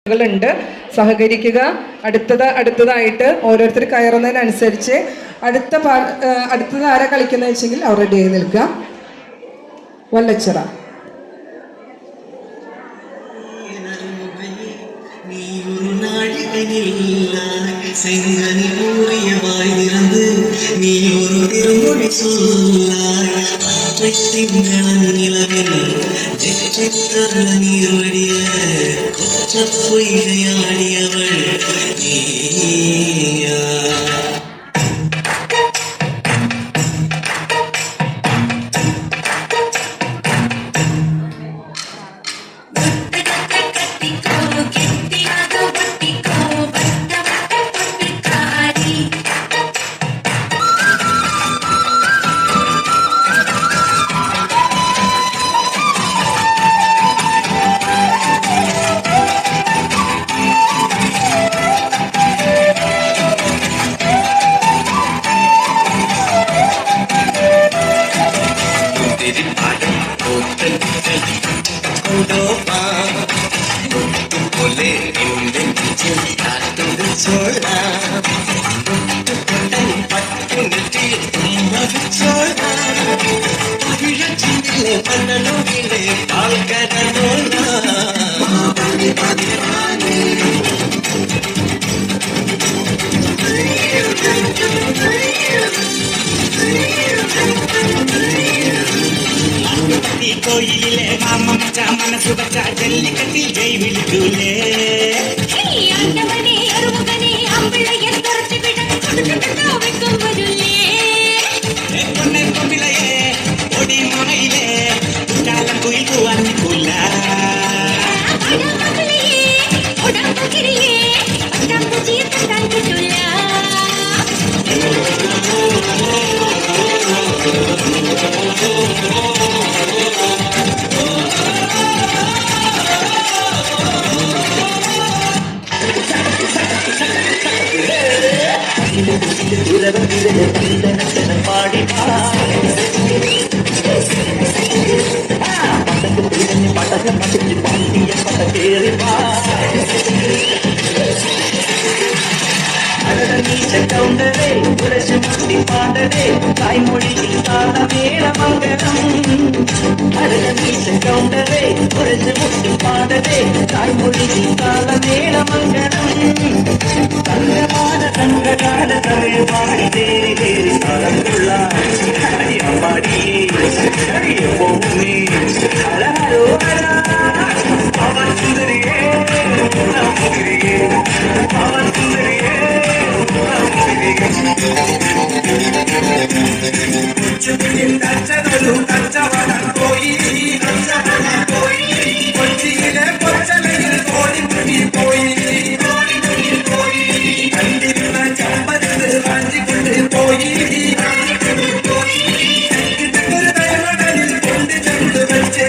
ണ്ട് സഹകരിക്കുക. അടുത്തതായിട്ട് ഓരോരുത്തർ കയറുന്നതിനനുസരിച്ച് അടുത്തത് ആരാ കളിക്കുന്നത് വെച്ചെങ്കിൽ അവർ റെഡി ആയി നിൽക്കുക. വല്ലച്ചിറ കോയിലെ മാമ മച്ച മനസ്സു വച്ച ജല്ലിക്കട്ടിൽ ജയ് വിളിക്കൂലേ പൊന്നെ കൊമ്പിളയെ ഒടി മറയിലെ കാലം കുയിൽ പോവാൻ നിൽക്കൂല പാടി പടകം മടിച്ച് പാണ്ടിയ പട കേറി കൗണ്ടരേ ഉരച്ചു മുട്ടി പാടരേ തായ്മൊഴിയിൽ താളമേളമംഗലം അരകീശ കൗണ്ടരേ ഉരച്ചു മുട്ടി പാടരേ തായ്മൊഴിയിൽ താളമേളമംഗലം തങ്കമാന തങ്കകാല തറയെ പാടി തേരി തേരി സ്ഥലമുള്ള അമ്പാടി പോകുന്നേ ഹരഹരോ ഹര അവൻ സുന്ദരിയേ അവൻ സുന്ദരിയേ കച്ചവടം പോയി കൊച്ചിയിലെ കൊച്ചലയിൽ കോഴിമുങ്ങി പോയി കണ്ടിരുന്ന ചമ്പരത്ത് വാങ്ങിക്കൊണ്ട് പോയി ഒരു കൈമടലിൽ കൊണ്ട് ചെന്ന് വെച്ചേ